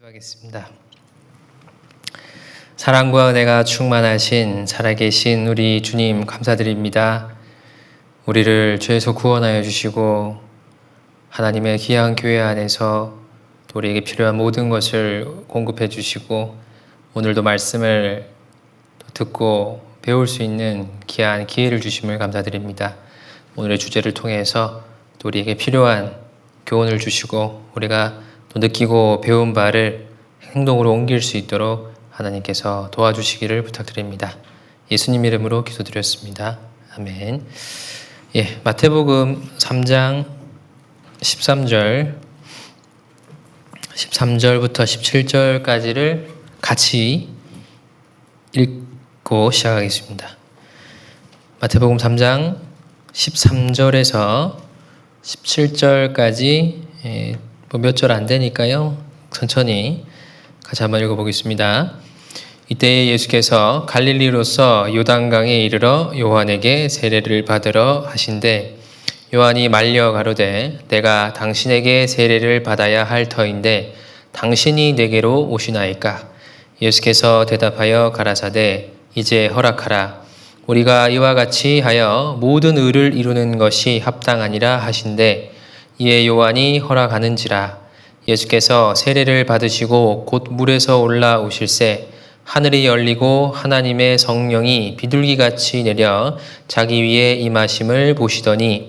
기도하겠습니다. 사랑과 은혜가 충만하신 살아계신 우리 주님 감사드립니다. 우리를 죄에서 구원하여 주시고 하나님의 귀한 교회 안에서 우리에게 필요한 모든 것을 공급해 주시고 오늘도 말씀을 듣고 배울 수 있는 귀한 기회를 주심을 감사드립니다. 오늘의 주제를 통해서 또 우리에게 필요한 교훈을 주시고 우리가 또 느끼고 배운 바를 행동으로 옮길 수 있도록 하나님께서 도와주시기를 부탁드립니다. 예수님 이름으로 기도드렸습니다. 아멘. 마태복음 3장 13절부터 17절까지를 같이 읽고 시작하겠습니다. 마태복음 3장 13절에서 17절까지 몇 절 안 되니까요. 천천히 같이 한번 읽어보겠습니다. 이때 예수께서 갈릴리로서 요단강에 이르러 요한에게 세례를 받으러 하신대 요한이 말려 가로되 내가 당신에게 세례를 받아야 할 터인데 당신이 내게로 오시나이까? 예수께서 대답하여 가라사대 이제 허락하라. 우리가 이와 같이 하여 모든 의를 이루는 것이 합당하니라 하신대 이에 요한이 허락하는지라. 예수께서 세례를 받으시고 곧 물에서 올라오실새 하늘이 열리고 하나님의 성령이 비둘기같이 내려 자기 위에 임하심을 보시더니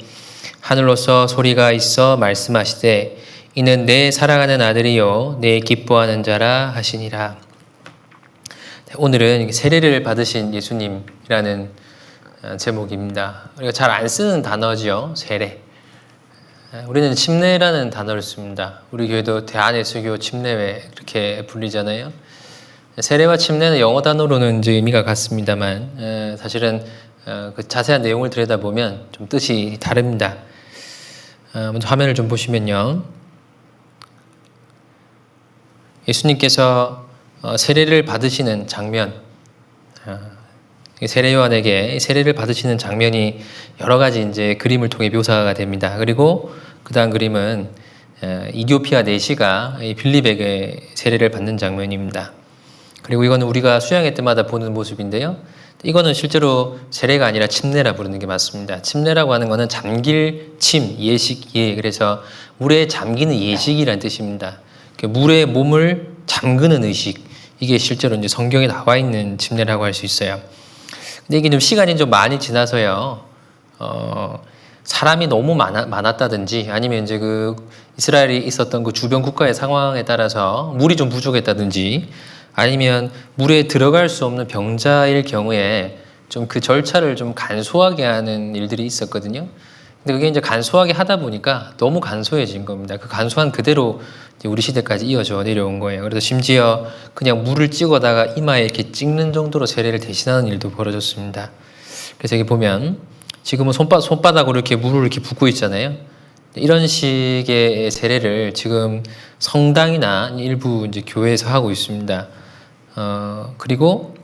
하늘로서 소리가 있어 말씀하시되 이는 내 사랑하는 아들이요 내 기뻐하는 자라 하시니라. 오늘은 세례를 받으신 예수님이라는 제목입니다. 우리가 잘 안 쓰는 단어지요. 세례. 우리는 침례라는 단어를 씁니다. 우리 교회도 대한예수교 침례회 이렇게 불리잖아요. 세례와 침례는 영어 단어로는 이제 의미가 같습니다만 사실은 그 자세한 내용을 들여다보면 좀 뜻이 다릅니다. 먼저 화면을 좀 보시면요. 예수님께서 세례를 받으시는 장면, 세례 요한에게 세례를 받으시는 장면이 여러 가지 이제 그림을 통해 묘사가 됩니다. 그리고 그 다음 그림은 이디오피아 내시가 빌립에게 세례를 받는 장면입니다. 그리고 이거는 우리가 수양회 때마다 보는 모습인데요. 이거는 실제로 세례가 아니라 침례라 부르는 게 맞습니다. 침례라고 하는 거는 잠길 침, 예식, 그래서 물에 잠기는 예식이라는 뜻입니다. 물에 몸을 잠그는 의식, 이게 실제로 이제 성경에 나와 있는 침례라고 할 수 있어요. 근데 이게 좀 시간이 좀 많이 지나서요, 사람이 너무 많았다든지 아니면 이제 그 이스라엘이 있었던 그 주변 국가의 상황에 따라서 물이 좀 부족했다든지 아니면 물에 들어갈 수 없는 병자일 경우에 좀 그 절차를 좀 간소하게 하는 일들이 있었거든요. 근데 그게 이제 간소하게 하다 보니까 너무 간소해진 겁니다. 그 간소한 그대로 이제 우리 시대까지 이어져 내려온 거예요. 그래서 심지어 그냥 물을 찍어다가 이마에 이렇게 찍는 정도로 세례를 대신하는 일도 벌어졌습니다. 그래서 여기 보면 지금은 손바닥으로 이렇게 물을 이렇게 붓고 있잖아요. 이런 식의 세례를 지금 성당이나 일부 이제 교회에서 하고 있습니다. 그리고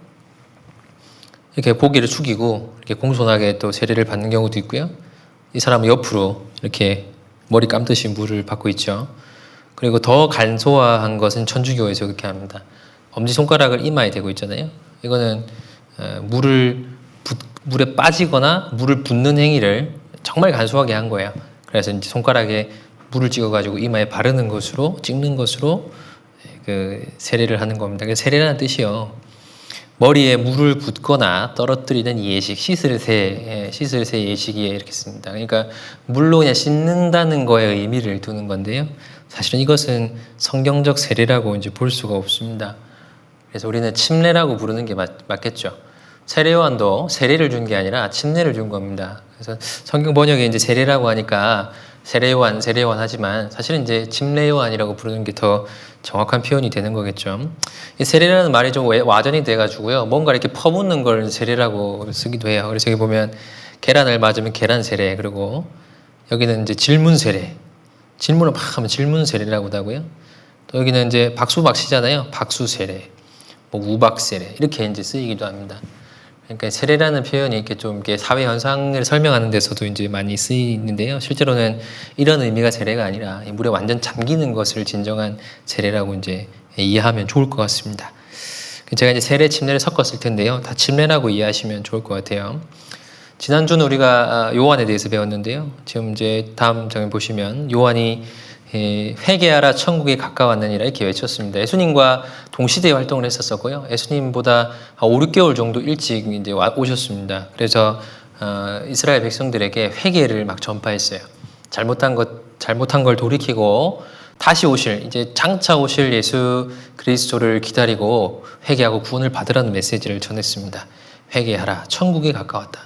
이렇게 고개를 숙이고 이렇게 공손하게 또 세례를 받는 경우도 있고요. 이 사람은 옆으로 이렇게 머리 감듯이 물을 받고 있죠. 그리고 더 간소화한 것은 천주교에서 그렇게 합니다. 엄지손가락을 이마에 대고 있잖아요. 이거는 물에 빠지거나 물을 붓는 행위를 정말 간소하게 한 거예요. 그래서 이제 손가락에 물을 찍어가지고 이마에 바르는 것으로, 찍는 것으로 그 세례를 하는 겁니다. 그래서 세례라는 뜻이요. 머리에 물을 붓거나 떨어뜨리는 예식, 씻을 새 예식이에 이렇게 씁니다. 그러니까 물로 그냥 씻는다는 거에 의미를 두는 건데요. 사실은 이것은 성경적 세례라고 이제 볼 수가 없습니다. 그래서 우리는 침례라고 부르는 게 맞겠죠. 세례 요한도 세례를 준 게 아니라 침례를 준 겁니다. 그래서 성경 번역에 이제 세례라고 하니까 세례 요한 하지만 사실은 이제 침례 요한이라고 부르는 게 더 정확한 표현이 되는 거겠죠. 이 세례라는 말이 좀 와전이 돼가지고요. 뭔가 이렇게 퍼붓는 걸 세례라고 쓰기도 해요. 그래서 여기 보면 계란을 맞으면 계란 세례, 그리고 여기는 이제 질문 세례. 질문을 막 하면 질문 세례라고도 하고요. 또 여기는 이제 박수 막 치잖아요. 박수 세례, 뭐 우박 세례 이렇게 이제 쓰이기도 합니다. 그러니까 세례라는 표현이 이렇게 좀 이렇게 사회 현상을 설명하는 데서도 이제 많이 쓰이는데요. 실제로는 이런 의미가 세례가 아니라 물에 완전 잠기는 것을 진정한 세례라고 이제 이해하면 좋을 것 같습니다. 제가 이제 세례 침례를 섞었을 텐데요. 다 침례라고 이해하시면 좋을 것 같아요. 지난주는 우리가 요한에 대해서 배웠는데요. 지금 이제 다음 장면 보시면 요한이 회개하라 천국에 가까웠느니라 이렇게 외쳤습니다. 예수님과 동시대에 활동을 했었고요. 예수님보다 5, 6개월 정도 일찍 이제 오셨습니다. 그래서 이스라엘 백성들에게 회개를 막 전파했어요. 잘못한 걸 돌이키고 다시 오실, 이제 장차 오실 예수 그리스도를 기다리고 회개하고 구원을 받으라는 메시지를 전했습니다. 회개하라, 천국에 가까웠다.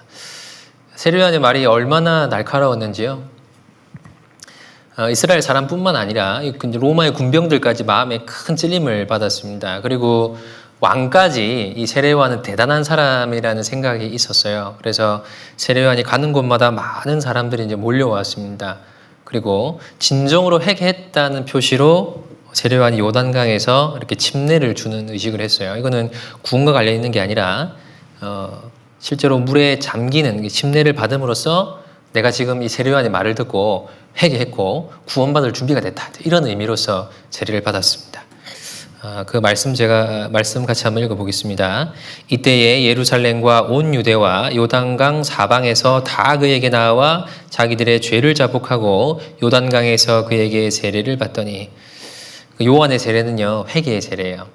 세례요한의 말이 얼마나 날카로웠는지요. 이스라엘 사람뿐만 아니라 로마의 군병들까지 마음에 큰 찔림을 받았습니다. 그리고 왕까지 이 세례요한은 대단한 사람이라는 생각이 있었어요. 그래서 세례요한이 가는 곳마다 많은 사람들이 이제 몰려왔습니다. 그리고 진정으로 회개했다는 표시로 세례요한이 요단강에서 이렇게 침례를 주는 의식을 했어요. 이거는 구원과 관련 있는 게 아니라 실제로 물에 잠기는 침례를 받음으로써 내가 지금 이 세례요한의 말을 듣고 회개했고 구원받을 준비가 됐다. 이런 의미로서 세례를 받았습니다. 그 말씀 같이 한번 읽어보겠습니다. 이때에 예루살렘과 온 유대와 요단강 사방에서 다 그에게 나와 자기들의 죄를 자복하고 요단강에서 그에게 세례를 받더니, 요한의 세례는요 회개의 세례예요.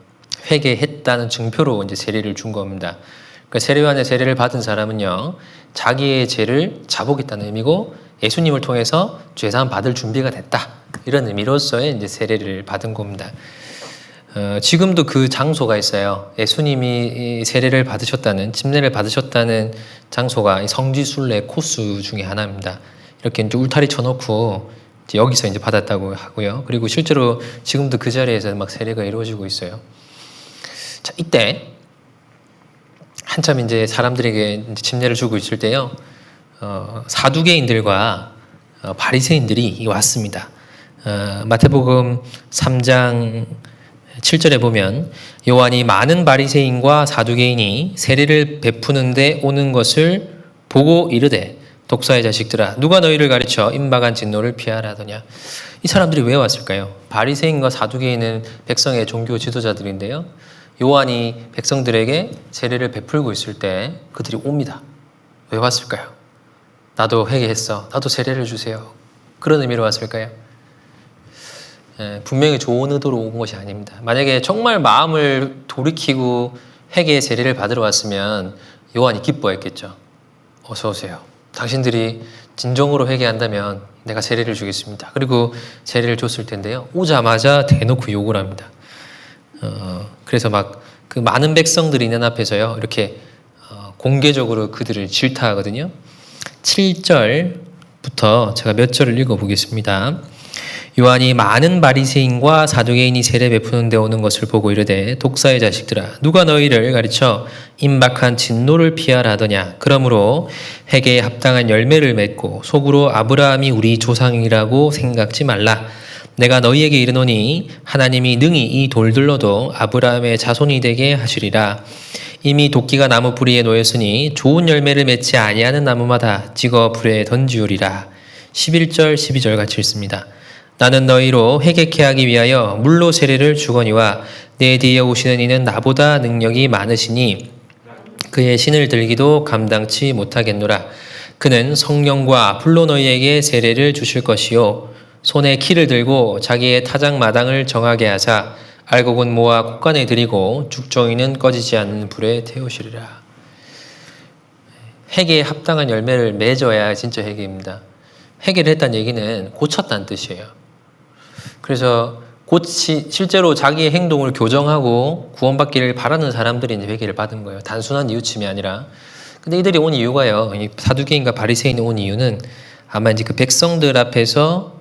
회개했다는 증표로 이제 세례를 준 겁니다. 그러니까 세례요한의 세례를 받은 사람은요 자기의 죄를 자복했다는 의미고 예수님을 통해서 죄사함 받을 준비가 됐다, 이런 의미로서의 이제 세례를 받은 겁니다. 지금도 그 장소가 있어요. 예수님이 세례를 받으셨다는, 침례를 받으셨다는 장소가 성지순례 코스 중에 하나입니다. 이렇게 이제 울타리 쳐놓고 이제 여기서 이제 받았다고 하고요. 그리고 실제로 지금도 그 자리에서 막 세례가 이루어지고 있어요. 자, 이때 한참 이제 사람들에게 이제 침례를 주고 있을 때요, 사두개인들과 바리새인들이 왔습니다. 마태복음 3장 7절에 보면 요한이 많은 바리새인과 사두개인이 세례를 베푸는데 오는 것을 보고 이르되 독사의 자식들아 누가 너희를 가르쳐 임박한 진노를 피하라 하더냐. 이 사람들이 왜 왔을까요? 바리새인과 사두개인은 백성의 종교 지도자들인데요, 요한이 백성들에게 세례를 베풀고 있을 때 그들이 옵니다. 왜 왔을까요? 나도 회개했어, 나도 세례를 주세요, 그런 의미로 왔을까요? 분명히 좋은 의도로 온 것이 아닙니다. 만약에 정말 마음을 돌이키고 회개의 세례를 받으러 왔으면 요한이 기뻐했겠죠. 어서 오세요. 당신들이 진정으로 회개한다면 내가 세례를 주겠습니다. 그리고 세례를 줬을 텐데요, 오자마자 대놓고 욕을 합니다. 그래서 막 그 많은 백성들이 있는 앞에서요 이렇게 공개적으로 그들을 질타하거든요. 7절부터 제가 몇 절을 읽어보겠습니다. 요한이 많은 바리새인과 사두개인이 세례 베푸는 데 오는 것을 보고 이르되 독사의 자식들아 누가 너희를 가르쳐 임박한 진노를 피하라 하더냐. 그러므로 회개에 합당한 열매를 맺고 속으로 아브라함이 우리 조상이라고 생각지 말라. 내가 너희에게 이르노니 하나님이 능히 이 돌들로도 아브라함의 자손이 되게 하시리라. 이미 도끼가 나무 뿌리에 놓였으니 좋은 열매를 맺지 아니하는 나무마다 찍어 불에 던지우리라. 11절 12절 같이 읽습니다. 나는 너희로 회개케 하기 위하여 물로 세례를 주거니와 내 뒤에 오시는 이는 나보다 능력이 많으시니 그의 신을 들기도 감당치 못하겠노라. 그는 성령과 불로 너희에게 세례를 주실 것이요 손에 키를 들고 자기의 타작 마당을 정하게 하사 알곡은 모아 곳간에 들이고 죽정이는 꺼지지 않는 불에 태우시리라. 회개에 합당한 열매를 맺어야 진짜 회개입니다. 회개를 했다는 얘기는 고쳤다는 뜻이에요. 그래서 실제로 자기의 행동을 교정하고 구원받기를 바라는 사람들이 이제 회개를 받은 거예요. 단순한 이웃침이 아니라. 근데 이들이 온 이유가요, 이 사두개인과 바리새인이 온 이유는 아마 이제 그 백성들 앞에서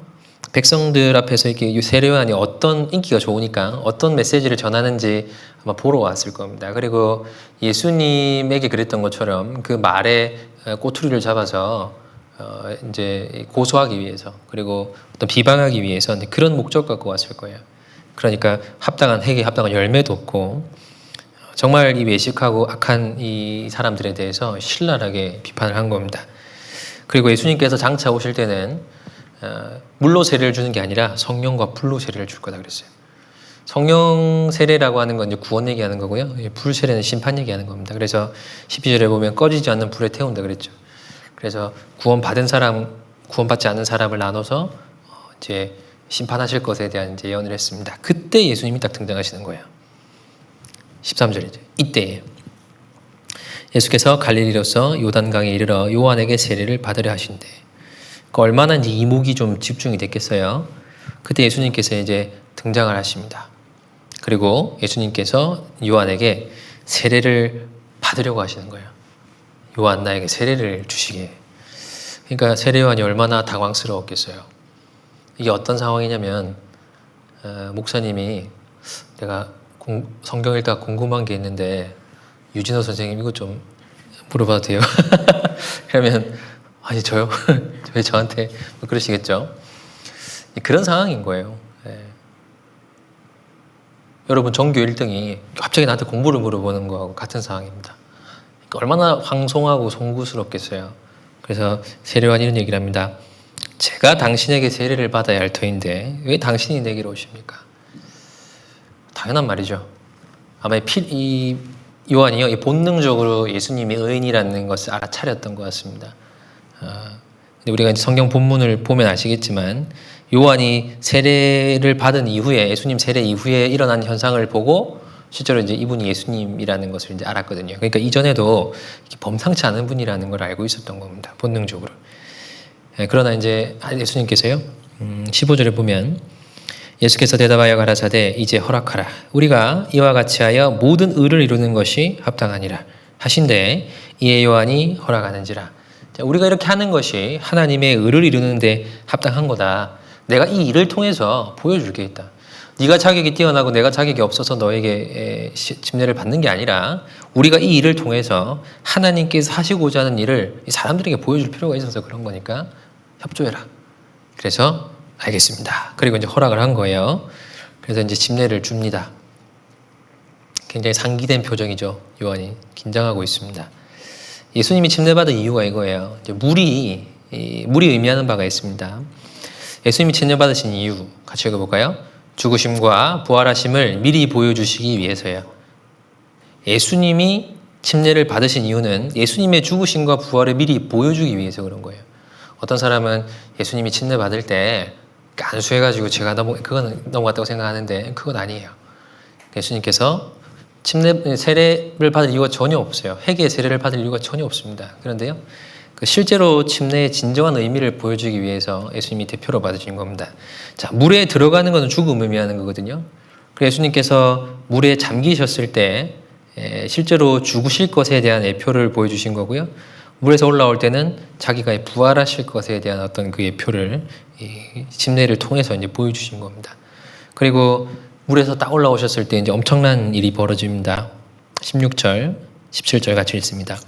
이렇게 세례요한이 어떤 인기가 좋으니까 어떤 메시지를 전하는지 아마 보러 왔을 겁니다. 그리고 예수님에게 그랬던 것처럼 그 말에 꼬투리를 잡아서 이제 고소하기 위해서, 그리고 어떤 비방하기 위해서 그런 목적 갖고 왔을 거예요. 그러니까 합당한 회개, 합당한 열매도 없고 정말 이 외식하고 악한 이 사람들에 대해서 신랄하게 비판을 한 겁니다. 그리고 예수님께서 장차 오실 때는 물로 세례를 주는 게 아니라 성령과 불로 세례를 줄 거다 그랬어요. 성령 세례라고 하는 건 이제 구원 얘기하는 거고요. 불 세례는 심판 얘기하는 겁니다. 그래서 12절에 보면 꺼지지 않는 불에 태운다 그랬죠. 그래서 구원받은 사람, 구원받지 않는 사람을 나눠서 이제 심판하실 것에 대한 이제 예언을 했습니다. 그때 예수님이 딱 등장하시는 거예요. 13절이죠. 이때예요. 예수께서 갈릴리로서 요단강에 이르러 요한에게 세례를 받으려 하신대. 얼마나 이제 이목이 좀 집중이 됐겠어요. 그때 예수님께서 이제 등장을 하십니다. 그리고 예수님께서 요한에게 세례를 받으려고 하시는 거예요. 요한 나에게 세례를 주시게. 그러니까 세례 요한이 얼마나 당황스러웠겠어요. 이게 어떤 상황이냐면 목사님이 내가 성경 읽다가 궁금한 게 있는데 유진호 선생님 이거 좀 물어봐도 돼요? 그러면 아니 저요? 왜 저한테 그러시겠죠? 그런 상황인 거예요. 네. 여러분 전교 1등이 갑자기 나한테 공부를 물어보는 거하고 같은 상황입니다. 그러니까 얼마나 황송하고 송구스럽겠어요. 그래서 세례요한이 이런 얘기를 합니다. 제가 당신에게 세례를 받아야 할 터인데 왜 당신이 내게로 오십니까? 당연한 말이죠. 아마 이 요한이요 본능적으로 예수님이 의인이라는 것을 알아차렸던 것 같습니다. 근데 우리가 이제 성경 본문을 보면 아시겠지만 요한이 세례를 받은 이후에 예수님 세례 이후에 일어난 현상을 보고 실제로 이제 이분이 예수님이라는 것을 이제 알았거든요. 그러니까 이전에도 범상치 않은 분이라는 걸 알고 있었던 겁니다. 본능적으로. 그러나 이제 예수님께서요 15절에 보면 예수께서 대답하여 가라사대 이제 허락하라. 우리가 이와 같이 하여 모든 의를 이루는 것이 합당하니라 하신대 이에 요한이 허락하는지라. 우리가 이렇게 하는 것이 하나님의 의를 이루는 데 합당한 거다. 내가 이 일을 통해서 보여줄 게 있다. 네가 자격이 뛰어나고 내가 자격이 없어서 너에게 침례를 받는 게 아니라 우리가 이 일을 통해서 하나님께서 하시고자 하는 일을 사람들에게 보여줄 필요가 있어서 그런 거니까 협조해라. 그래서 알겠습니다. 그리고 이제 허락을 한 거예요. 그래서 이제 침례를 줍니다. 굉장히 상기된 표정이죠. 요한이 긴장하고 있습니다. 예수님이 침례받은 이유가 이거예요. 이제 물이 의미하는 바가 있습니다. 예수님이 침례받으신 이유 같이 읽어볼까요? 죽으심과 부활하심을 미리 보여주시기 위해서요. 예수님이 침례를 받으신 이유는 예수님의 죽으심과 부활을 미리 보여주기 위해서 그런 거예요. 어떤 사람은 예수님이 침례 받을 때 안수해가지고 제가 그건 넘어갔다고 생각하는데 그건 아니에요. 예수님께서 세례를 받을 이유가 전혀 없어요. 회개의 세례를 받을 이유가 전혀 없습니다. 그런데요, 실제로 침례의 진정한 의미를 보여주기 위해서 예수님이 대표로 받으신 겁니다. 자, 물에 들어가는 것은 죽음을 의미하는 거거든요. 그래서 예수님께서 물에 잠기셨을 때 실제로 죽으실 것에 대한 예표를 보여주신 거고요. 물에서 올라올 때는 자기가 부활하실 것에 대한 어떤 그 예표를 침례를 통해서 이제 보여주신 겁니다. 그리고 물에서 딱 올라오셨을 때 이제 엄청난 일이 벌어집니다. 16절, 17절 같이 읽습니다.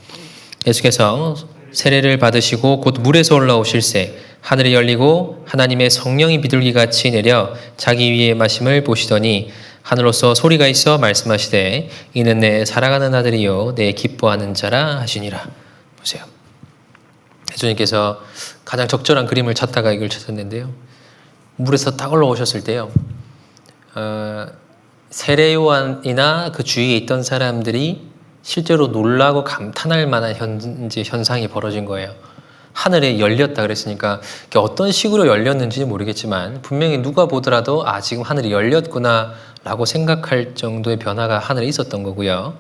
예수께서 세례를 받으시고 곧 물에서 올라오실새 하늘이 열리고 하나님의 성령이 비둘기같이 내려 자기 위에 마심을 보시더니 하늘로서 소리가 있어 말씀하시되 이는 내 사랑하는 아들이요 내 기뻐하는 자라 하시니라. 보세요. 예수님께서 가장 적절한 그림을 찾다가 이걸 찾았는데요. 물에서 딱 올라오셨을 때요. 세례 요한이나 그 주위에 있던 사람들이 실제로 놀라고 감탄할 만한 현상이 벌어진 거예요. 하늘에 열렸다 그랬으니까 어떤 식으로 열렸는지 모르겠지만 분명히 누가 보더라도 지금 하늘이 열렸구나 라고 생각할 정도의 변화가 하늘에 있었던 거고요.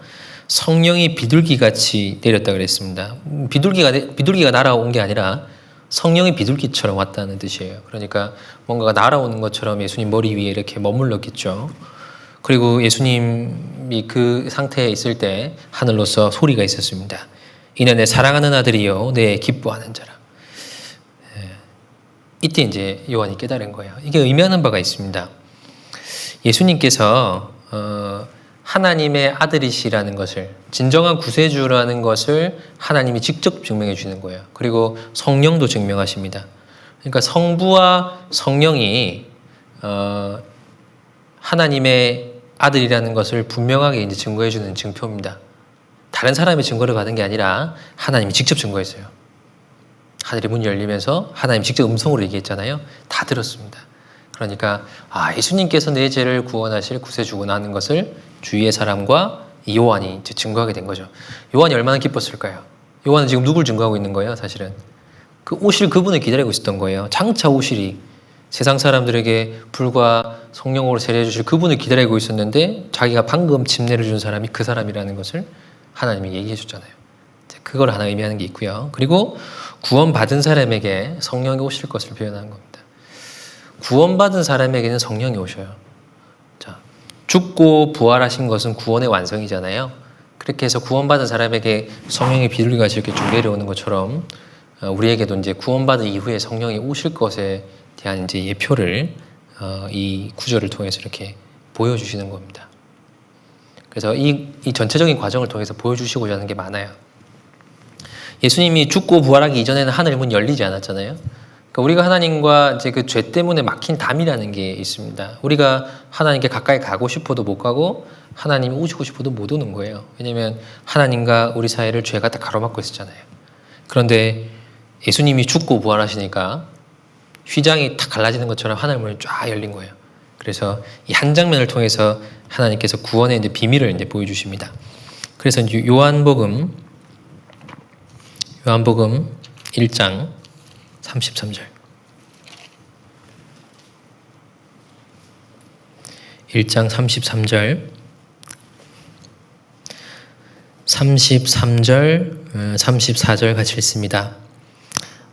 성령이 비둘기같이 내렸다 그랬습니다. 비둘기가 날아온 게 아니라 성령이 비둘기처럼 왔다는 뜻이에요. 그러니까 뭔가가 날아오는 것처럼 예수님 머리 위에 이렇게 머물렀겠죠. 그리고 예수님이 그 상태에 있을 때 하늘로서 소리가 있었습니다. 이는 내 사랑하는 아들이요 내 기뻐하는 자라. 이때 이제 요한이 깨달은 거예요. 이게 의미하는 바가 있습니다. 예수님께서 하나님의 아들이시라는 것을, 진정한 구세주라는 것을 하나님이 직접 증명해 주는 거예요. 그리고 성령도 증명하십니다. 그러니까 성부와 성령이 하나님의 아들이라는 것을 분명하게 이제 증거해 주는 증표입니다. 다른 사람의 증거를 받은 게 아니라 하나님이 직접 증거했어요. 하늘의 문이 열리면서 하나님이 직접 음성으로 얘기했잖아요. 다 들었습니다. 그러니까 예수님께서 내 죄를 구원하실 구세주구나 하는 것을 주위의 사람과 요한이 이제 증거하게 된 거죠. 요한이 얼마나 기뻤을까요? 요한은 지금 누굴 증거하고 있는 거예요? 사실은 그 오실 그분을 기다리고 있었던 거예요. 장차 오실이 세상 사람들에게 불과 성령으로 세례해 주실 그분을 기다리고 있었는데 자기가 방금 침례를 준 사람이 그 사람이라는 것을 하나님이 얘기해 줬잖아요. 그걸 하나 의미하는 게 있고요. 그리고 구원받은 사람에게 성령이 오실 것을 표현하는 겁니다. 구원받은 사람에게는 성령이 오셔요. 자, 죽고 부활하신 것은 구원의 완성이잖아요. 그렇게 해서 구원받은 사람에게 성령의 비둘기가 이렇게 쭉 내려오는 것처럼 우리에게도 이제 구원받은 이후에 성령이 오실 것에 대한 이제 예표를 이 구절을 통해서 이렇게 보여주시는 겁니다. 그래서 이 전체적인 과정을 통해서 보여주시고자 하는 게 많아요. 예수님이 죽고 부활하기 이전에는 하늘 문 열리지 않았잖아요. 그러니까 우리가 하나님과 이제 그 죄 때문에 막힌 담이라는 게 있습니다. 우리가 하나님께 가까이 가고 싶어도 못 가고 하나님이 오시고 싶어도 못 오는 거예요. 왜냐하면 하나님과 우리 사이를 죄가 다 가로막고 있었잖아요. 그런데 예수님이 죽고 부활하시니까 휘장이 탁 갈라지는 것처럼 하늘 문이 쫙 열린 거예요. 그래서 이 한 장면을 통해서 하나님께서 구원의 이제 비밀을 이제 보여주십니다. 그래서 요한복음 1장 33절. 1장 33절, 34절 같이 읽습니다.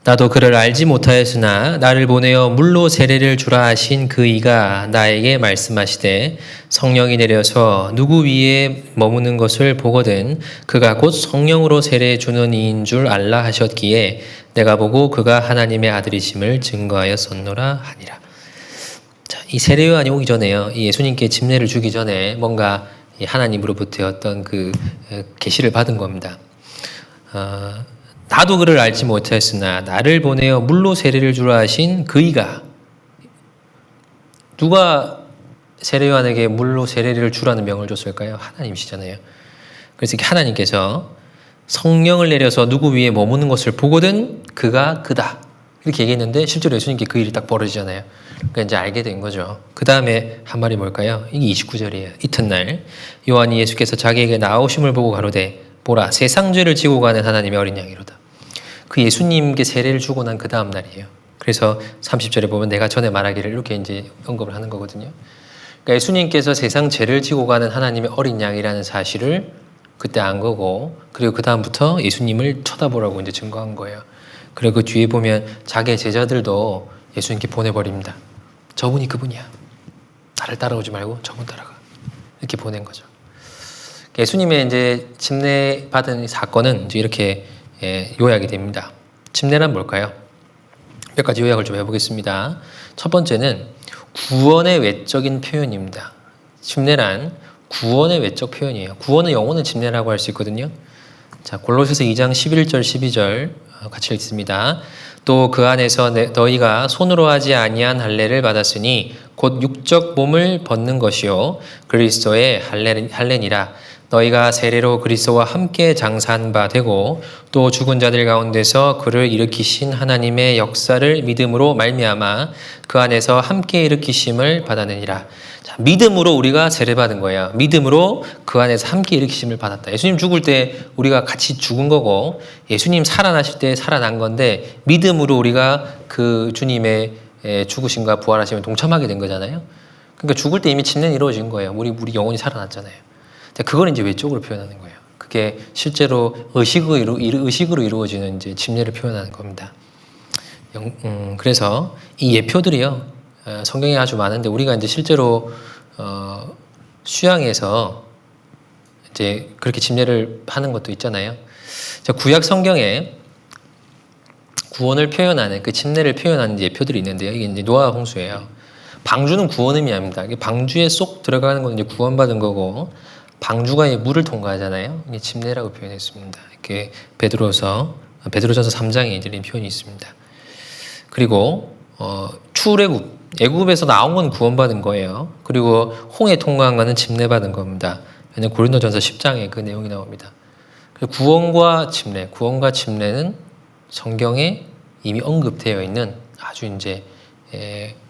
나도 그를 알지 못하였으나 나를 보내어 물로 세례를 주라 하신 그 이가 나에게 말씀하시되 성령이 내려서 누구 위에 머무는 것을 보거든 그가 곧 성령으로 세례 주는 이인 줄 알라 하셨기에 내가 보고 그가 하나님의 아들이심을 증거하였었노라 하니라. 자, 이 세례 요한이 오기 전에요. 이 예수님께 침례를 주기 전에 뭔가 하나님으로부터 어떤 그 계시를 받은 겁니다. 나도 그를 알지 못하였으나 나를 보내어 물로 세례를 주라 하신 그 이가, 누가 세례 요한에게 물로 세례를 주라는 명을 줬을까요? 하나님이시잖아요. 그래서 하나님께서 성령을 내려서 누구 위에 머무는 것을 보거든 그가 그다 이렇게 얘기했는데 실제로 예수님께 그 일이 딱 벌어지잖아요. 그러니까 이제 알게 된 거죠. 그 다음에 한 말이 뭘까요? 이게 29절이에요. 이튿날 요한이 예수께서 자기에게 나오심을 보고 가로되 보라 세상 죄를 지고 가는 하나님의 어린 양이로다. 그 예수님께 세례를 주고 난 그 다음 날이에요. 그래서 30절에 보면 내가 전에 말하기를 이렇게 이제 언급을 하는 거거든요. 그러니까 예수님께서 세상 죄를 지고 가는 하나님의 어린 양이라는 사실을 그때 안 거고, 그리고 그 다음부터 예수님을 쳐다보라고 이제 증거한 거예요. 그리고 그 뒤에 보면 자기의 제자들도 예수님께 보내버립니다. 저분이 그분이야. 나를 따라오지 말고 저분 따라가. 이렇게 보낸 거죠. 예수님의 이제 침례 받은 사건은 이제 이렇게 요약이 됩니다. 침례란 뭘까요? 몇 가지 요약을 좀 해보겠습니다. 첫 번째는 구원의 외적인 표현입니다. 침례란 구원의 외적 표현이에요. 구원의 영혼을 침례라고 할 수 있거든요. 자, 골로새서 2장 11절 12절 같이 읽습니다. 또 그 안에서 너희가 손으로 하지 아니한 할례를 받았으니 곧 육적 몸을 벗는 것이요 그리스도의 할례니라. 너희가 세례로 그리스도와 함께 장사한 바 되고 또 죽은 자들 가운데서 그를 일으키신 하나님의 역사를 믿음으로 말미암아 그 안에서 함께 일으키심을 받았느니라. 자, 믿음으로 우리가 세례받은 거예요. 믿음으로 그 안에서 함께 일으키심을 받았다. 예수님 죽을 때 우리가 같이 죽은 거고 예수님 살아나실 때 살아난 건데 믿음으로 우리가 그 주님의 죽으심과 부활하심에 동참하게 된 거잖아요. 그러니까 죽을 때 이미 침례는 이루어진 거예요. 우리 영혼이 살아났잖아요. 그걸 이제 외적으로 표현하는 거예요. 그게 실제로 의식으로 이루어지는 이제 침례를 표현하는 겁니다. 그래서 이 예표들이요, 성경에 아주 많은데 우리가 이제 실제로 수양에서 이제 그렇게 침례를 하는 것도 있잖아요. 구약 성경에 구원을 표현하는 그 침례를 표현하는 예표들이 있는데요. 이게 이제 노아 홍수예요. 방주는 구원 의미합니다. 방주에 쏙 들어가는 건 이제 구원받은 거고. 방주가 물을 통과하잖아요. 이게 침례라고 표현했습니다. 이렇게 베드로전서 3장에 이런 표현이 있습니다. 그리고 출애굽, 애굽에서 나온 건 구원받은 거예요. 그리고 홍해 통과한 거는 침례받은 겁니다. 왜냐하면 고린도전서 10장에 그 내용이 나옵니다. 구원과 침례는 성경에 이미 언급되어 있는 아주 이제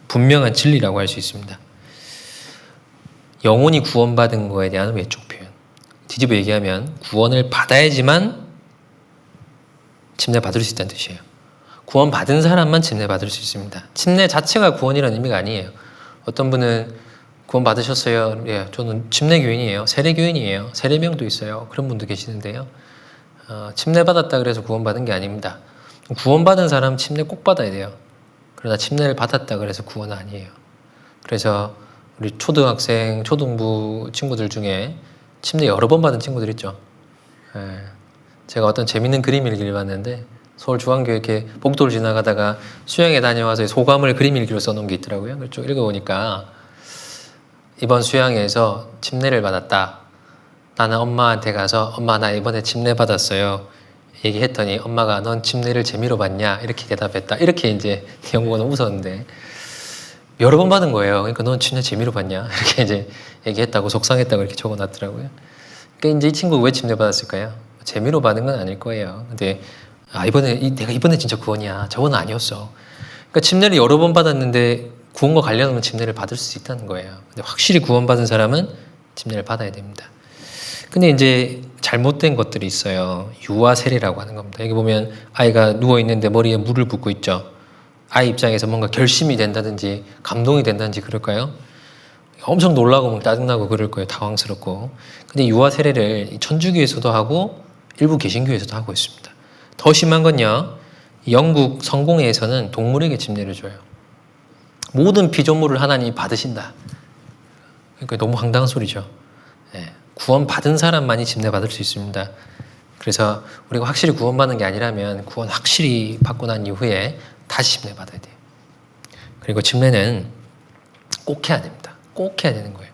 분명한 진리라고 할 수 있습니다. 영혼이 구원받은 거에 대한 외적 표현. 뒤집어 얘기하면 구원을 받아야지만 침례받을 수 있다는 뜻이에요. 구원받은 사람만 침례받을 수 있습니다. 침례 자체가 구원이라는 의미가 아니에요. 어떤 분은 구원받으셨어요? 예, 저는 침례교인이에요. 세례교인이에요. 세례명도 있어요. 그런 분도 계시는데요. 침례받았다 그래서 구원받은 게 아닙니다. 구원받은 사람 침례 꼭 받아야 돼요. 그러나 침례를 받았다 그래서 구원은 아니에요. 그래서 우리 초등학생, 초등부 친구들 중에 침례 여러 번 받은 친구들 있죠. 예, 제가 어떤 재밌는 그림 일기를 봤는데 서울중앙교회 이렇게 복도를 지나가다가 수영에 다녀와서 소감을 그림 일기로 써놓은 게 있더라고요. 그걸 쭉 읽어보니까 이번 수양에서 침례를 받았다. 나는 엄마한테 가서 엄마 나 이번에 침례 받았어요. 얘기했더니 엄마가 넌 침례를 재미로 받냐? 이렇게 대답했다. 이렇게 이제 영국어는 웃었는데 여러 번 받은 거예요. 그러니까 넌 침례 재미로 받냐? 이렇게 이제 얘기했다고 속상했다고 이렇게 적어놨더라고요. 그러니까 이제 이 친구가 왜 침례 받았을까요? 재미로 받은 건 아닐 거예요. 근데 내가 이번에 진짜 구원이야. 저번은 아니었어. 그러니까 침례를 여러 번 받았는데 구원과 관련하면 침례를 받을 수 있다는 거예요. 근데 확실히 구원받은 사람은 침례를 받아야 됩니다. 근데 이제 잘못된 것들이 있어요. 유아 세례라고 하는 겁니다. 여기 보면 아이가 누워 있는데 머리에 물을 붓고 있죠. 아이 입장에서 뭔가 결심이 된다든지 감동이 된다든지 그럴까요? 엄청 놀라고 막 짜증나고 그럴 거예요. 당황스럽고. 근데 유아 세례를 천주교에서도 하고 일부 개신교에서도 하고 있습니다. 더 심한 건요. 영국 성공회에서는 동물에게 침례를 줘요. 모든 피조물을 하나님이 받으신다. 그러니까 너무 황당한 소리죠. 네. 구원받은 사람만이 침례받을 수 있습니다. 그래서 우리가 확실히 구원받는 게 아니라면 구원 확실히 받고 난 이후에 다시 침례받아야 돼요. 그리고 침례는 꼭 해야 됩니다. 꼭 해야 되는 거예요.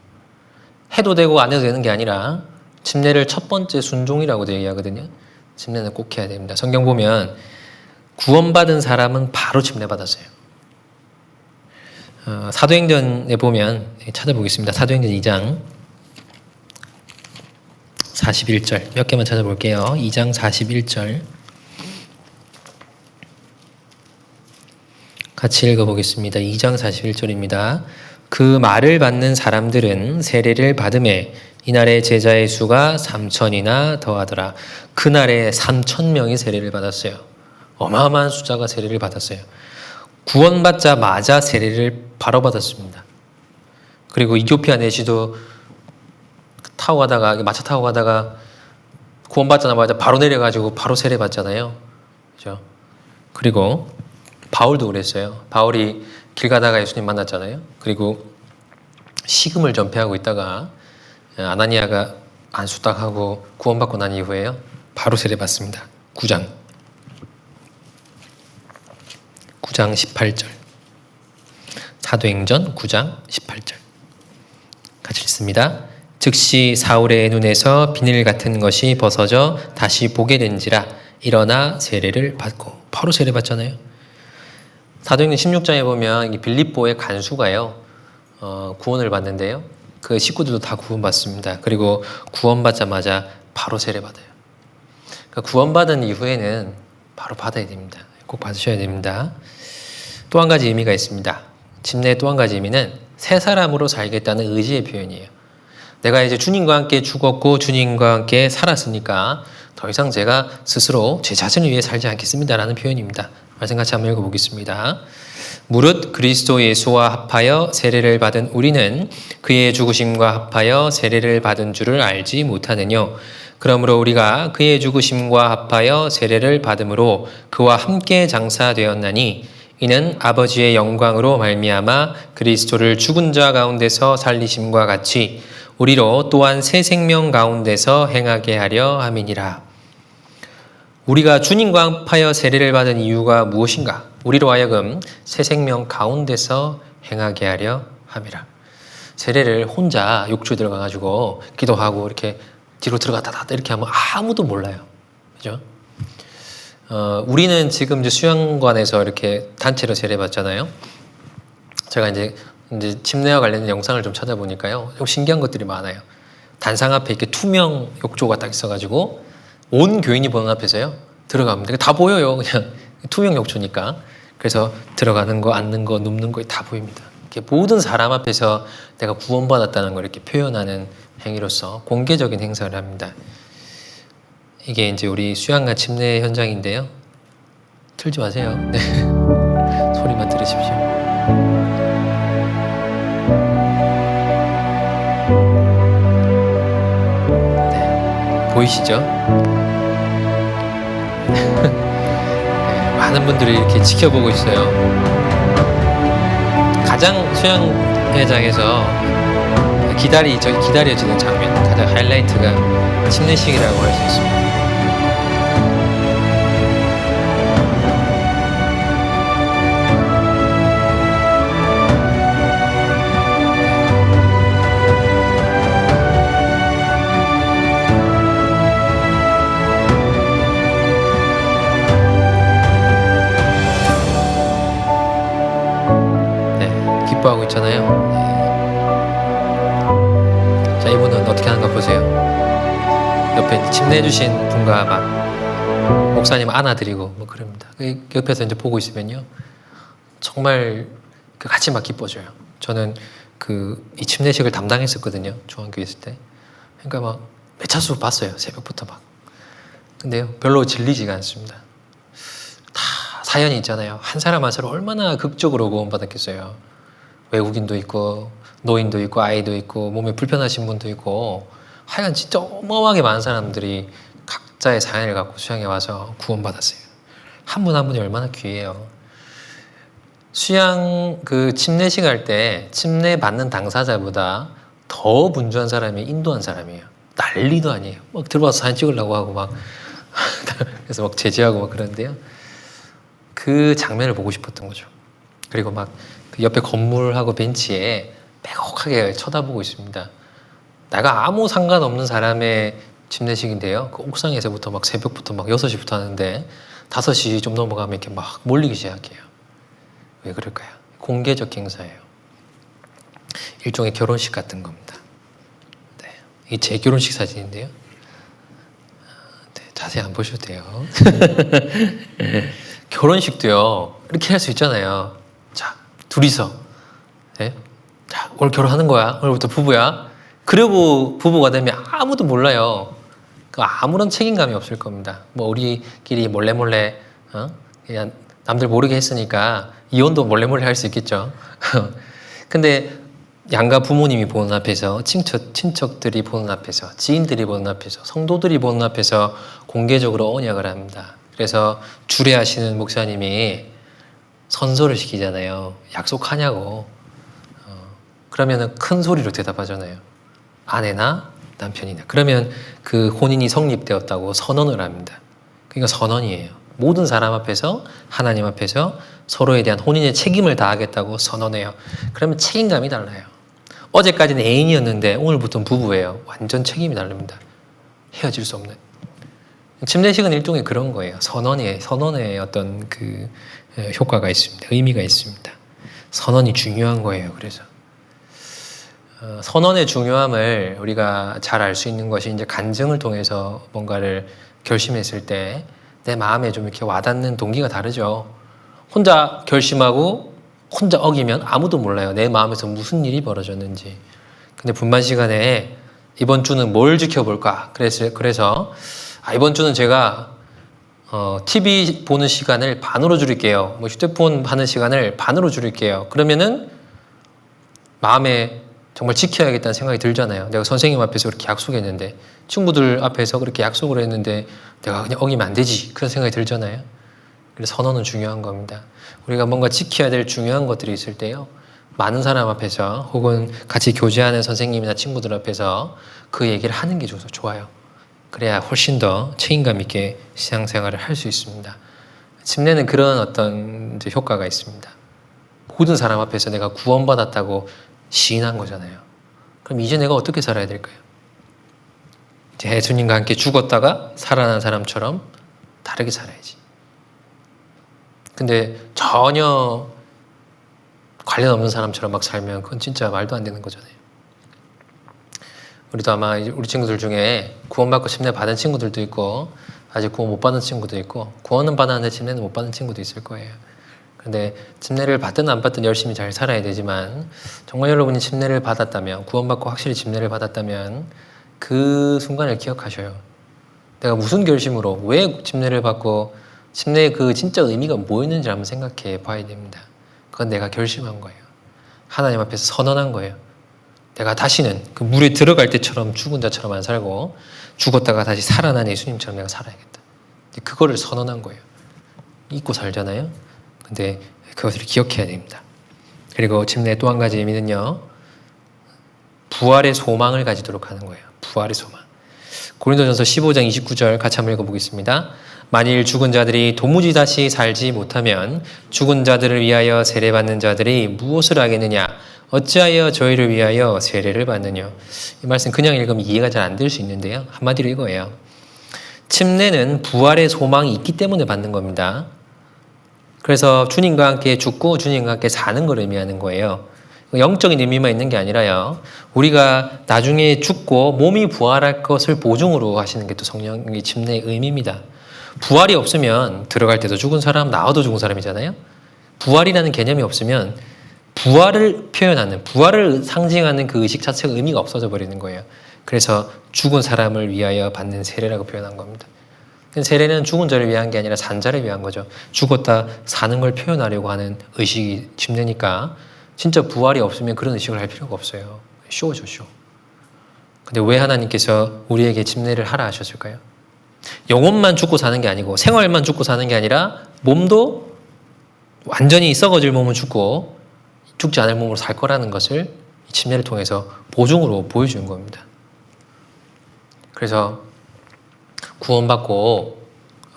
해도 되고 안 해도 되는 게 아니라 침례를 첫 번째 순종이라고 얘기하거든요. 침례는 꼭 해야 됩니다. 성경 보면 구원받은 사람은 바로 침례받았어요. 사도행전에 보면 찾아보겠습니다. 사도행전 2장 41절 몇 개만 찾아볼게요. 2장 41절 같이 읽어보겠습니다. 2장 41절입니다. 그 말을 받는 사람들은 세례를 받음에 이날의 제자의 수가 3,000이나 더하더라. 그날에 3,000명이 세례를 받았어요. 어마어마한 숫자가 세례를 받았어요. 구원받자마자 세례를 바로 받았습니다. 그리고 이디오피아 내시도 타고 가다가 마차 타고 가다가 구원받자마자 바로 내려가지고 바로 세례 받잖아요. 그죠? 그리고 바울도 그랬어요. 바울이 길 가다가 예수님 만났잖아요. 그리고 식음을 전폐하고 있다가 아나니아가 안수 딱 하고 구원받고 난 이후에요. 바로 세례 받습니다. 9장 18절 사도행전 9장 18절 같이 읽습니다. 즉시 사울의 눈에서 비늘 같은 것이 벗어져 다시 보게 된지라 일어나 세례를 받고 바로 세례 받잖아요. 사도행전 16장에 보면 빌립보의 간수가요 구원을 받는데요. 그 식구들도 다 구원받습니다. 그리고 구원받자마자 바로 세례 받아요. 그러니까 구원받은 이후에는 바로 받아야 됩니다. 꼭 받으셔야 됩니다. 또 한 가지 의미가 있습니다. 침례의 또 한 가지 의미는 새 사람으로 살겠다는 의지의 표현이에요. 내가 이제 주님과 함께 죽었고 주님과 함께 살았으니까 더 이상 제가 스스로 제 자신을 위해 살지 않겠습니다라는 표현입니다. 말씀 같이 한번 읽어보겠습니다. 무릇 그리스도 예수와 합하여 세례를 받은 우리는 그의 죽으심과 합하여 세례를 받은 줄을 알지 못하느뇨. 그러므로 우리가 그의 죽으심과 합하여 세례를 받음으로 그와 함께 장사되었나니 이는 아버지의 영광으로 말미암아 그리스도를 죽은 자 가운데서 살리심과 같이 우리로 또한 새 생명 가운데서 행하게 하려 함이니라. 우리가 주님과 합하여 세례를 받은 이유가 무엇인가? 우리로 하여금 새 생명 가운데서 행하게 하려 함이라. 세례를 혼자 욕조에 들어가가지고 기도하고 이렇게 뒤로 들어갔다 이렇게 하면 아무도 몰라요. 그죠? 우리는 지금 이제 수양관에서 이렇게 단체로 세례 받잖아요. 제가 이제 침례와 관련된 영상을 좀 찾아보니까요. 좀 신기한 것들이 많아요. 단상 앞에 이렇게 투명 욕조가 딱 있어가지고 온 교인이 보는 앞에서요. 들어가면 다 보여요. 그냥 투명 욕조니까. 그래서 들어가는 거, 앉는 거, 눕는 거 다 보입니다. 이렇게 모든 사람 앞에서 내가 구원받았다는 걸 이렇게 표현하는 행위로서 공개적인 행사를 합니다. 이게 이제 우리 수양관 침례 현장인데요. 틀지 마세요. 네. 소리만 들으십시오. 네. 보이시죠? 네. 많은 분들이 이렇게 지켜보고 있어요. 가장 수양회장에서 기다려지는 장면, 가장 하이라이트가 침례식이라고 할 수 있습니다. 네, 기뻐하고 있잖아요. 네. 자, 이분은 어떻게 하는가 보세요. 옆에 침례해 주신 분과 막 목사님 안아드리고 뭐 그럽니다. 옆에서 이제 보고 있으면요, 정말 같이 막 기뻐져요. 저는 이 침례식을 담당했었거든요, 중학교 있을 때. 그러니까 막 몇 차수 봤어요, 새벽부터 막. 근데요, 별로 질리지가 않습니다. 다 사연이 있잖아요. 한 사람 한 사람 얼마나 극적으로 구원받았겠어요. 외국인도 있고 노인도 있고 아이도 있고 몸에 불편하신 분도 있고, 하여간 진짜 어마어마하게 많은 사람들이 각자의 사연을 갖고 수양에 와서 구원받았어요. 한 분 한 분이 얼마나 귀해요. 수양 침례식 할 때 침례 받는 당사자보다 더 분주한 사람이 인도한 사람이에요. 난리도 아니에요. 막 들어와서 사진 찍으려고 하고 막 그래서 막 제지하고 막 그러는데요. 그 장면을 보고 싶었던 거죠. 그리고 막 그 옆에 건물하고 벤치에 빼곡하게 쳐다보고 있습니다. 내가 아무 상관없는 사람의 침례식인데요. 그 옥상에서부터 막 새벽부터 막 6시부터 하는데 5시 좀 넘어가면 이렇게 막 몰리기 시작해요. 왜 그럴까요? 공개적 행사예요. 일종의 결혼식 같은 겁니다. 네. 이게 제 결혼식 사진인데요. 네, 자세히 안 보셔도 돼요. 결혼식도요, 이렇게 할 수 있잖아요. 자, 둘이서. 네? 자, 오늘 결혼하는 거야. 오늘부터 부부야. 그리고 부부가 되면 아무도 몰라요. 아무런 책임감이 없을 겁니다. 뭐 우리끼리 몰래 그냥 남들 모르게 했으니까 이혼도 몰래 할 수 있겠죠. 근데 양가 부모님이 보는 앞에서, 친척들이 보는 앞에서, 지인들이 보는 앞에서, 성도들이 보는 앞에서 공개적으로 언약을 합니다. 그래서 주례하시는 목사님이 선서를 시키잖아요. 약속하냐고. 그러면 큰 소리로 대답하잖아요. 아내나 남편이나. 그러면 그 혼인이 성립되었다고 선언을 합니다. 그러니까 선언이에요. 모든 사람 앞에서, 하나님 앞에서 서로에 대한 혼인의 책임을 다하겠다고 선언해요. 그러면 책임감이 달라요. 어제까지는 애인이었는데 오늘부터는 부부예요. 완전 책임이 다릅니다. 헤어질 수 없는. 침례식은 일종의 그런 거예요. 선언의 어떤 효과가 있습니다. 의미가 있습니다. 선언이 중요한 거예요. 그래서 선언의 중요함을 우리가 잘 알 수 있는 것이 이제 간증을 통해서 뭔가를 결심했을 때 내 마음에 좀 이렇게 와닿는 동기가 다르죠. 혼자 결심하고 혼자 어기면 아무도 몰라요. 내 마음에서 무슨 일이 벌어졌는지. 근데 분반 시간에 이번 주는 뭘 지켜볼까? 그래서 이번 주는 제가 TV 보는 시간을 반으로 줄일게요. 뭐 휴대폰 하는 시간을 반으로 줄일게요. 그러면은 마음에 정말 지켜야겠다는 생각이 들잖아요. 내가 선생님 앞에서 그렇게 약속했는데, 친구들 앞에서 그렇게 약속을 했는데 내가 그냥 어기면 안 되지, 그런 생각이 들잖아요. 그래서 선언은 중요한 겁니다. 우리가 뭔가 지켜야 될 중요한 것들이 있을 때요, 많은 사람 앞에서 혹은 같이 교제하는 선생님이나 친구들 앞에서 그 얘기를 하는 게 좋아요. 그래야 훨씬 더 책임감 있게 신앙생활을 할 수 있습니다. 침례는 그런 어떤 이제 효과가 있습니다. 모든 사람 앞에서 내가 구원받았다고 시인한 거잖아요. 그럼 이제 내가 어떻게 살아야 될까요? 이제 예수님과 함께 죽었다가 살아난 사람처럼 다르게 살아야지. 근데 전혀 관련 없는 사람처럼 막 살면 그건 진짜 말도 안 되는 거잖아요. 우리도 아마 우리 친구들 중에 구원받고 침례 받은 친구들도 있고, 아직 구원 못 받은 친구도 있고, 구원은 받았는데 침례는 못 받은 친구도 있을 거예요. 근데 침례를 받든 안 받든 열심히 잘 살아야 되지만 정말 여러분이 침례를 받았다면, 구원받고 확실히 침례를 받았다면 그 순간을 기억하셔요. 내가 무슨 결심으로 왜 침례를 받고 침례의 그 진짜 의미가 뭐였는지 한번 생각해 봐야 됩니다. 그건 내가 결심한 거예요. 하나님 앞에서 선언한 거예요. 내가 다시는 그 물에 들어갈 때처럼 죽은 자처럼 안 살고 죽었다가 다시 살아난 예수님처럼 내가 살아야겠다. 그거를 선언한 거예요. 잊고 살잖아요. 근데 그것을 기억해야 됩니다. 그리고 침례 또 한 가지 의미는요, 부활의 소망을 가지도록 하는 거예요. 부활의 소망. 고린도전서 15장 29절 같이 한번 읽어보겠습니다. 만일 죽은 자들이 도무지 다시 살지 못하면 죽은 자들을 위하여 세례받는 자들이 무엇을 하겠느냐? 어찌하여 저희를 위하여 세례를 받느냐? 이 말씀 그냥 읽으면 이해가 잘 안 될 수 있는데요. 한마디로 이거예요. 침례는 부활의 소망이 있기 때문에 받는 겁니다. 그래서 주님과 함께 죽고 주님과 함께 사는 걸 의미하는 거예요. 영적인 의미만 있는 게 아니라요, 우리가 나중에 죽고 몸이 부활할 것을 보증으로 하시는 게 또 성령의 침례의 의미입니다. 부활이 없으면 들어갈 때도 죽은 사람, 나와도 죽은 사람이잖아요. 부활이라는 개념이 없으면 부활을 표현하는, 부활을 상징하는 그 의식 자체가 의미가 없어져 버리는 거예요. 그래서 죽은 사람을 위하여 받는 세례라고 표현한 겁니다. 세례는 죽은 자를 위한 게 아니라 산 자를 위한 거죠. 죽었다 사는 걸 표현하려고 하는 의식이 침례니까 진짜 부활이 없으면 그런 의식을 할 필요가 없어요. 쇼죠, 쇼. 근데 왜 하나님께서 우리에게 침례를 하라 하셨을까요? 영혼만 죽고 사는 게 아니고 생활만 죽고 사는 게 아니라 몸도 완전히 썩어질 몸은 죽고 죽지 않을 몸으로 살 거라는 것을 이 침례를 통해서 보증으로 보여주는 겁니다. 그래서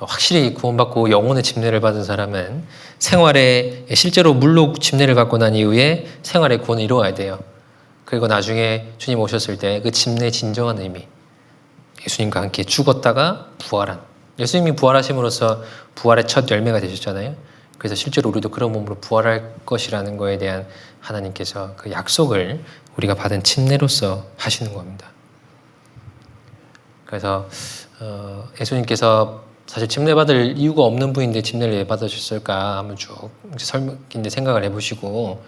확실히 구원받고 영혼의 침례를 받은 사람은 생활에 실제로 물로 침례를 받고 난 이후에 생활의 구원을 이루어야 돼요. 그리고 나중에 주님 오셨을 때 그 침례의 진정한 의미, 예수님과 함께 죽었다가 부활한, 예수님이 부활하심으로써 부활의 첫 열매가 되셨잖아요. 그래서 실제로 우리도 그런 몸으로 부활할 것이라는 거에 대한 하나님께서 그 약속을 우리가 받은 침례로서 하시는 겁니다. 그래서 예수님께서 사실 침례 받을 이유가 없는 분인데 침례를 왜 받으셨을까 한번 쭉 생각을 해보시고,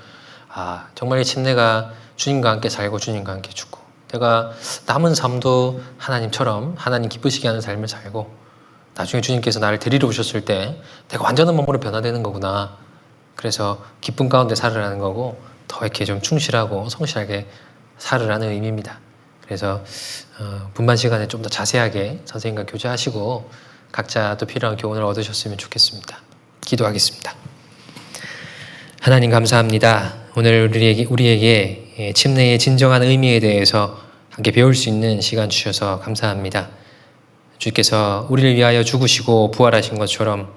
정말 이 침례가 주님과 함께 살고 주님과 함께 죽고 내가 남은 삶도 하나님처럼 하나님 기쁘시게 하는 삶을 살고 나중에 주님께서 나를 데리러 오셨을 때 내가 완전한 몸으로 변화되는 거구나. 그래서 기쁨 가운데 살으라는 거고 더 이렇게 좀 충실하고 성실하게 살으라는 의미입니다. 그래서 분반 시간에 좀 더 자세하게 선생님과 교제하시고 각자 또 필요한 교훈을 얻으셨으면 좋겠습니다. 기도하겠습니다. 하나님 감사합니다. 오늘 우리에게 침례의 진정한 의미에 대해서 함께 배울 수 있는 시간 주셔서 감사합니다. 주께서 우리를 위하여 죽으시고 부활하신 것처럼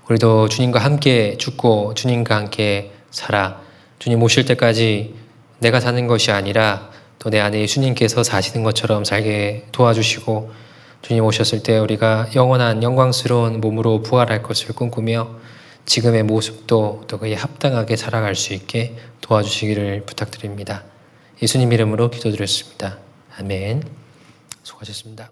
우리도 주님과 함께 죽고 주님과 함께 살아 주님 오실 때까지 내가 사는 것이 아니라 또 내 안에 예수님께서 사시는 것처럼 살게 도와주시고 주님 오셨을 때 우리가 영원한 영광스러운 몸으로 부활할 것을 꿈꾸며 지금의 모습도 또 그에 합당하게 살아갈 수 있게 도와주시기를 부탁드립니다. 예수님 이름으로 기도드렸습니다. 아멘. 수고하셨습니다.